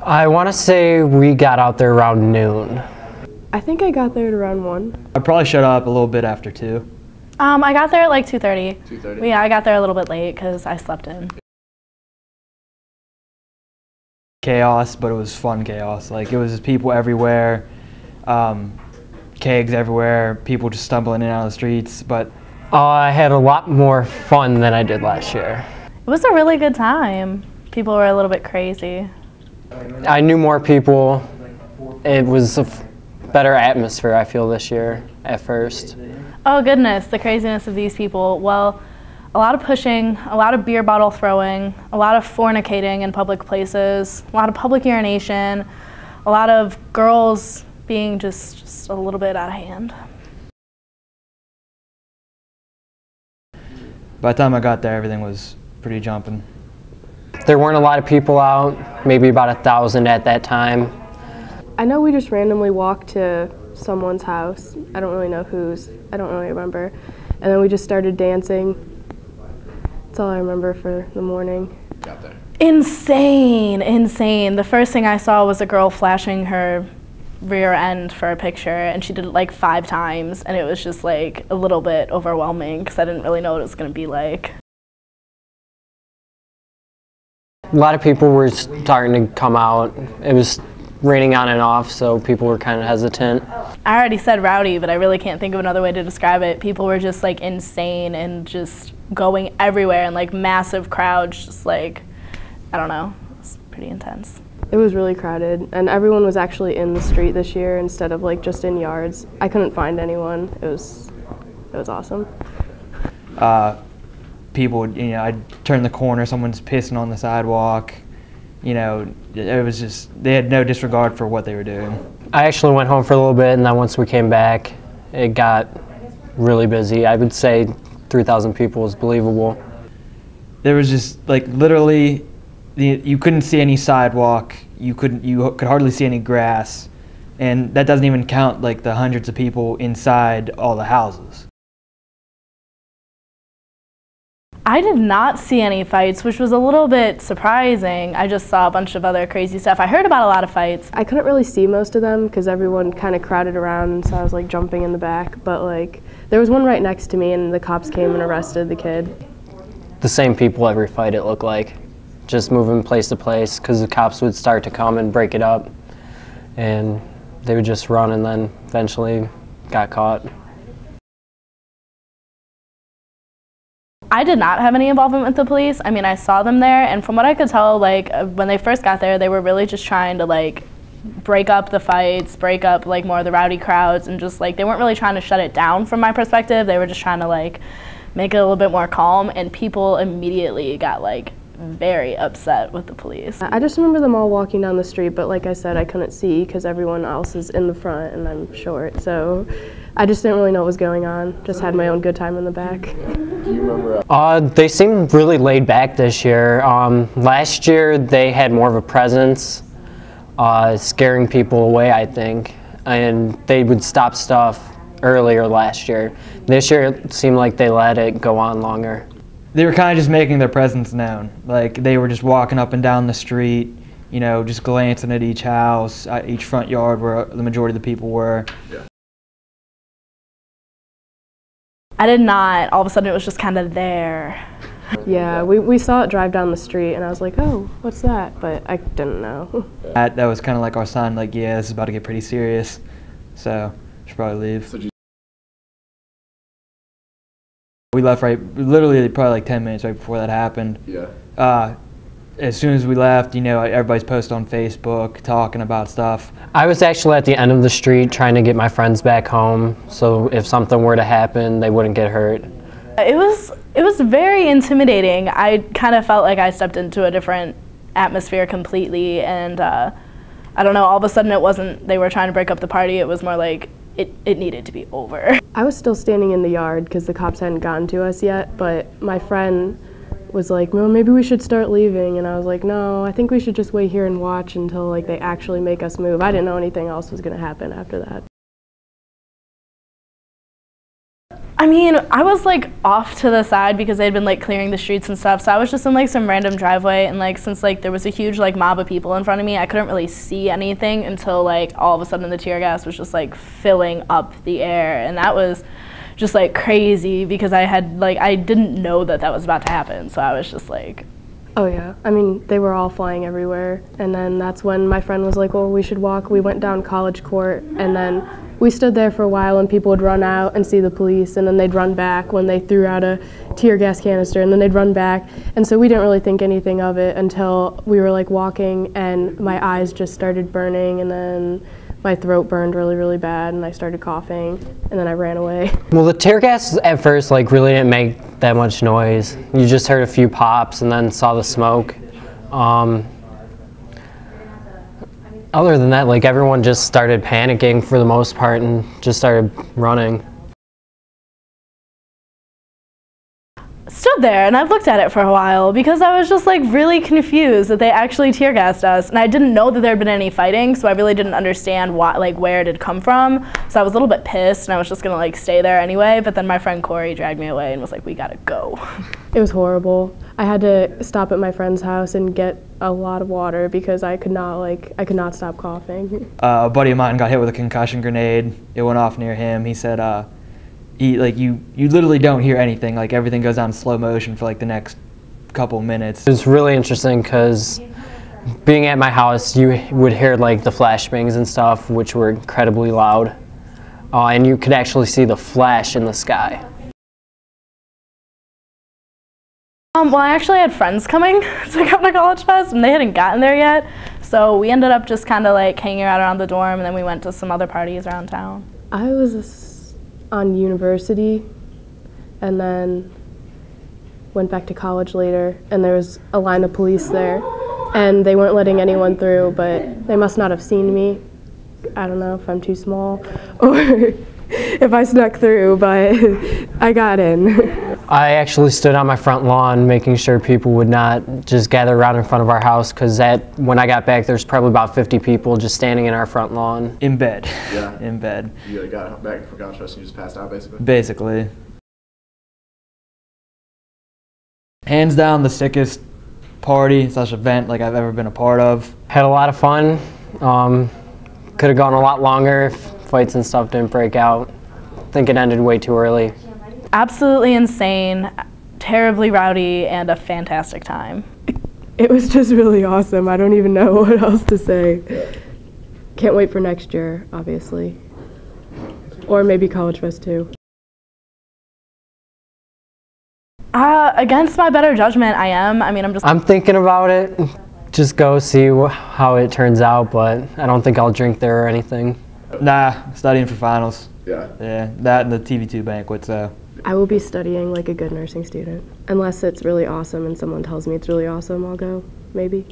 I want to say we got out there around noon. I think I got there at around 1. I probably showed up a little bit after 2. I got there at like 2:30. 2:30? Yeah, I got there a little bit late because I slept in. Chaos, but it was fun chaos. Like, it was just people everywhere, kegs everywhere, people just stumbling in and out of the streets, but... I had a lot more fun than I did last year. It was a really good time. People were a little bit crazy. I knew more people. It was a better atmosphere, I feel, this year at first. Oh goodness, the craziness of these people. Well, a lot of pushing, a lot of beer bottle throwing, a lot of fornicating in public places, a lot of public urination, a lot of girls being just a little bit out of hand. By the time I got there, everything was pretty jumping. There weren't a lot of people out, maybe about 1,000 at that time. I know we just randomly walked to someone's house. I don't really know whose. I don't really remember. And then we just started dancing. That's all I remember for the morning. Got there. Insane, insane. The first thing I saw was a girl flashing her rear end for a picture, and she did it like 5 times, and it was just like a little bit overwhelming because I didn't really know what it was going to be like. A lot of people were starting to come out. It was raining on and off, so people were kind of hesitant. I already said rowdy, but I really can't think of another way to describe it. People were just like insane and just going everywhere in like massive crowds, just like, I don't know, it's pretty intense. It was really crowded, and everyone was actually in the street this year instead of like just in yards. I couldn't find anyone. It was awesome. People, you know, I'd turn the corner, someone's pissing on the sidewalk. You know, it was just, they had no disregard for what they were doing. I actually went home for a little bit, and then once we came back, it got really busy. I would say 3,000 people was believable. There was just, like, literally, you couldn't see any sidewalk, you could hardly see any grass, and that doesn't even count, like, the hundreds of people inside all the houses. I did not see any fights, which was a little bit surprising. I just saw a bunch of other crazy stuff. I heard about a lot of fights. I couldn't really see most of them because everyone kind of crowded around, so I was like jumping in the back. But like, there was one right next to me, and the cops came and arrested the kid. The same people every fight, it looked like. Just moving place to place, because the cops would start to come and break it up. And they would just run and then eventually got caught. I did not have any involvement with the police. I mean, I saw them there, and from what I could tell, like, when they first got there, they were really just trying to, like, break up the fights, break up, like, more of the rowdy crowds, and just, like, they weren't really trying to shut it down from my perspective. They were just trying to, like, make it a little bit more calm, and people immediately got, like, very upset with the police. I just remember them all walking down the street, but like I said, I couldn't see because everyone else is in the front, and I'm short, so I just didn't really know what was going on. Just had my own good time in the back. Do you remember? They seemed really laid back this year. Last year they had more of a presence, scaring people away, I think, and they would stop stuff earlier last year. This year it seemed like they let it go on longer. They were kind of just making their presence known. Like, they were just walking up and down the street, you know, just glancing at each house, each front yard where the majority of the people were. Yeah. I did not. All of a sudden it was just kind of there. Yeah, we saw it drive down the street, and I was like, oh, what's that? But I didn't know. That was kind of like our sign, like, yeah, this is about to get pretty serious, so should probably leave. So We left literally probably like 10 minutes right before that happened. yeah. As soon as we left, you know, everybody's posted on Facebook talking about stuff. I was actually at the end of the street trying to get my friends back home, so if something were to happen, they wouldn't get hurt. It was very intimidating. I kind of felt like I stepped into a different atmosphere completely, and I don't know, all of a sudden it wasn't they were trying to break up the party, it was more like it needed to be over. I was still standing in the yard because the cops hadn't gotten to us yet, but my friend was like, well, maybe we should start leaving, and I was like, no, I think we should just wait here and watch until like they actually make us move. I didn't know anything else was going to happen after that. I mean, I was like off to the side because they'd been like clearing the streets and stuff. So I was just in like some random driveway, and like since like there was a huge like mob of people in front of me, I couldn't really see anything until like all of a sudden the tear gas was just like filling up the air, and that was just like crazy because I didn't know that was about to happen. So I was just like, oh yeah, I mean, they were all flying everywhere, and then that's when my friend was like, well, we should walk. We went down College Court, and then we stood there for a while, and people would run out and see the police, and then they'd run back when they threw out a tear gas canister, and then they'd run back, and so we didn't really think anything of it until we were like walking, and my eyes just started burning, and then my throat burned really, really bad, and I started coughing, and then I ran away. Well, the tear gas at first like really didn't make that much noise. You just heard a few pops and then saw the smoke. Other than that, like everyone just started panicking for the most part and just started running. Stood there and I've looked at it for a while because I was just like really confused that they actually tear gassed us, and I didn't know that there had been any fighting, so I really didn't understand where it had come from. So I was a little bit pissed, and I was just gonna like stay there anyway, but then my friend Corey dragged me away and was like, we gotta go. It was horrible. I had to stop at my friend's house and get a lot of water because I could not stop coughing. A buddy of mine got hit with a concussion grenade. It went off near him. He said, you literally don't hear anything. Like everything goes on in slow motion for like the next couple minutes. It was really interesting because being at my house, you would hear like the flashbangs and stuff, which were incredibly loud, and you could actually see the flash in the sky. Well, I actually had friends coming to come to College Fest, and they hadn't gotten there yet, so we ended up just kind of like hanging out around the dorm, and then we went to some other parties around town. I was on university, and then went back to college later, and there was a line of police there, and they weren't letting anyone through, but they must not have seen me. I don't know if I'm too small or if I snuck through, but I got in. I actually stood on my front lawn making sure people would not just gather around in front of our house, because when I got back, there's probably about 50 people just standing in our front lawn. In bed. Yeah. In bed. You got back from College Fest and you just passed out, basically? Basically. Hands down the sickest party / event like I've ever been a part of. Had a lot of fun. Could have gone a lot longer if fights and stuff didn't break out. I think it ended way too early. Absolutely insane, terribly rowdy, and a fantastic time. It was just really awesome. I don't even know what else to say. Can't wait for next year, obviously. Or maybe College Fest too. Against my better judgment, I am. I mean, I'm thinking about it. Just go see how it turns out, but I don't think I'll drink there or anything. Nah, studying for finals. Yeah. Yeah, that and the TV2 banquet, so. I will be studying like a good nursing student. Unless it's really awesome and someone tells me it's really awesome, I'll go, maybe.